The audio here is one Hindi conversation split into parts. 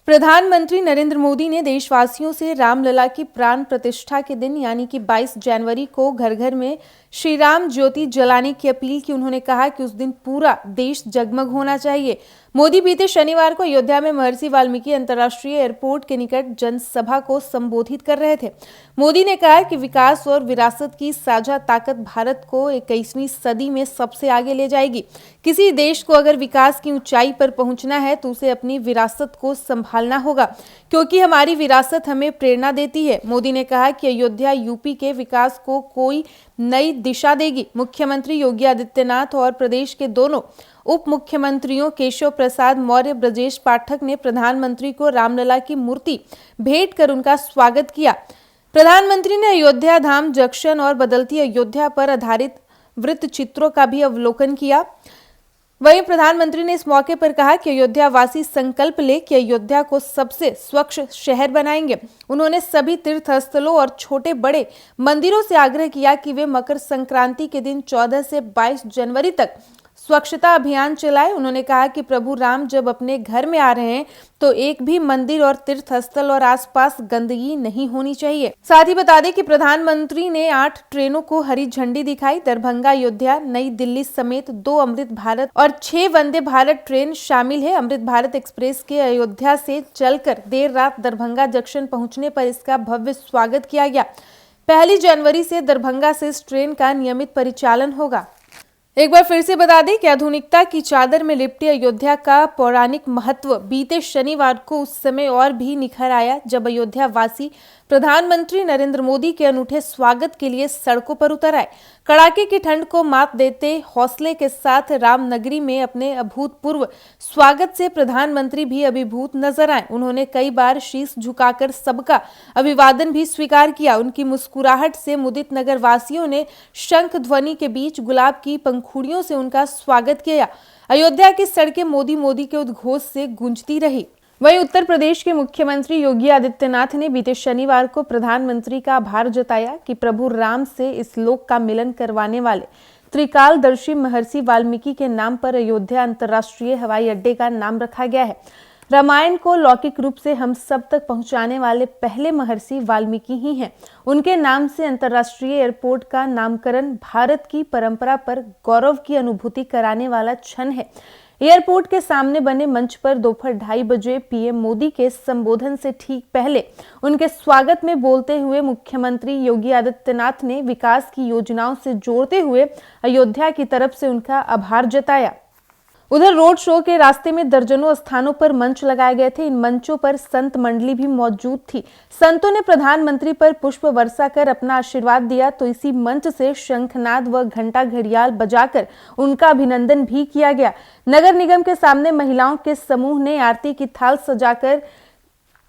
प्रधानमंत्री नरेंद्र मोदी ने देशवासियों से रामलला की प्राण प्रतिष्ठा के दिन यानी कि 22 जनवरी को घर घर में श्री राम ज्योति जलाने की अपील की। उन्होंने कहा कि उस दिन पूरा देश जगमग होना चाहिए। मोदी बीते शनिवार को अयोध्या में महर्षि वाल्मीकि अंतर्राष्ट्रीय एयरपोर्ट के निकट जनसभा को संबोधित कर रहे थे। मोदी ने कहा कि विकास और विरासत की साझा ताकत भारत को 21वीं सदी में सबसे आगे ले जाएगी। किसी देश को अगर विकास की ऊंचाई पर पहुंचना है तो उसे अपनी विरासत को संभालना होगा, क्योंकि हमारी विरासत हमें प्रेरणा देती है। मोदी ने कहा कि अयोध्या यूपी के विकास को कोई नई दिशा देगी। मुख्यमंत्री योगी आदित्यनाथ और प्रदेश के दोनों उप मुख्यमंत्रियों केशव प्रसाद मौर्य, ब्रजेश पाठक ने प्रधानमंत्री को रामलला की मूर्ति भेंट कर उनका स्वागत किया। प्रधानमंत्री ने अयोध्या धाम जंक्शन और बदलती अयोध्या पर आधारित वृत्त चित्रों का भी अवलोकन किया। वहीं प्रधानमंत्री ने इस मौके पर कहा कि अयोध्या वासी संकल्प ले कि अयोध्या को सबसे स्वच्छ शहर बनाएंगे। उन्होंने सभी तीर्थ स्थलों और छोटे बड़े मंदिरों से आग्रह किया कि वे मकर संक्रांति के दिन 14 से 22 जनवरी तक स्वच्छता अभियान चलाए। उन्होंने कहा कि प्रभु राम जब अपने घर में आ रहे हैं तो एक भी मंदिर और तीर्थ स्थल और आसपास गंदगी नहीं होनी चाहिए। साथ ही बता दें कि प्रधानमंत्री ने 8 ट्रेनों को हरी झंडी दिखाई। दरभंगा अयोध्या, नई दिल्ली समेत 2 अमृत भारत और 6 वंदे भारत ट्रेन शामिल है। अमृत भारत एक्सप्रेस के अयोध्या से चलकर देर रात दरभंगा जंक्शन पहुंचने पर इसका भव्य स्वागत किया गया। 1 जनवरी से दरभंगा से इस ट्रेन का नियमित परिचालन होगा। एक बार फिर से बता दें कि आधुनिकता की चादर में लिपटी अयोध्या का पौराणिक महत्व बीते शनिवार को उस समय और भी निखर आया जब अयोध्या वासी प्रधानमंत्री नरेंद्र मोदी के अनूठे स्वागत के लिए सड़कों पर उतर आए। कड़ाके की ठंड को मात देते हौसले के साथ रामनगरी में अपने अभूतपूर्व स्वागत से प्रधानमंत्री भी अभिभूत नजर आए। उन्होंने कई बार शीश झुकाकर सबका अभिवादन भी स्वीकार किया। उनकी मुस्कुराहट से मुदित नगर वासियों ने शंख ध्वनि के बीच गुलाब की पंखुड़ियों से उनका स्वागत किया। अयोध्या की सड़कें मोदी मोदी के उद्घोष से गूंजती रही। वहीं उत्तर प्रदेश के मुख्यमंत्री योगी आदित्यनाथ ने बीते शनिवार को प्रधानमंत्री का आभार जताया कि प्रभु राम से इस लोक का मिलन करवाने वाले त्रिकालदर्शी महर्षि वाल्मीकि के नाम पर अयोध्या अंतर्राष्ट्रीय हवाई अड्डे का नाम रखा गया है। रामायण को लौकिक रूप से हम सब तक पहुंचाने वाले पहले महर्षि वाल्मीकि ही हैं। उनके नाम से अंतर्राष्ट्रीय एयरपोर्ट का नामकरण भारत की परंपरा पर गौरव की अनुभूति कराने वाला क्षण है। एयरपोर्ट के सामने बने मंच पर दोपहर 2:30 बजे पीएम मोदी के संबोधन से ठीक पहले उनके स्वागत में बोलते हुए मुख्यमंत्री योगी आदित्यनाथ ने विकास की योजनाओं से जोड़ते हुए अयोध्या की तरफ से उनका आभार जताया। उधर रोड शो के रास्ते में दर्जनों स्थानों पर मंच लगाए गए थे। इन मंचों पर संत मंडली भी मौजूद थी। संतों ने प्रधानमंत्री पर पुष्प वर्षा कर अपना आशीर्वाद दिया तो इसी मंच से शंखनाद व घंटा घड़ियाल बजाकर उनका अभिनंदन भी किया गया। नगर निगम के सामने महिलाओं के समूह ने आरती की थाल सजाकर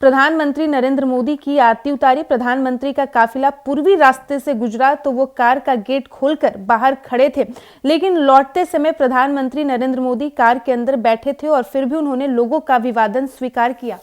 प्रधानमंत्री नरेंद्र मोदी की आरती उतारी। प्रधानमंत्री का काफिला पूर्वी रास्ते से गुजरा तो वो कार का गेट खोलकर बाहर खड़े थे, लेकिन लौटते समय प्रधानमंत्री नरेंद्र मोदी कार के अंदर बैठे थे और फिर भी उन्होंने लोगों का अभिवादन स्वीकार किया।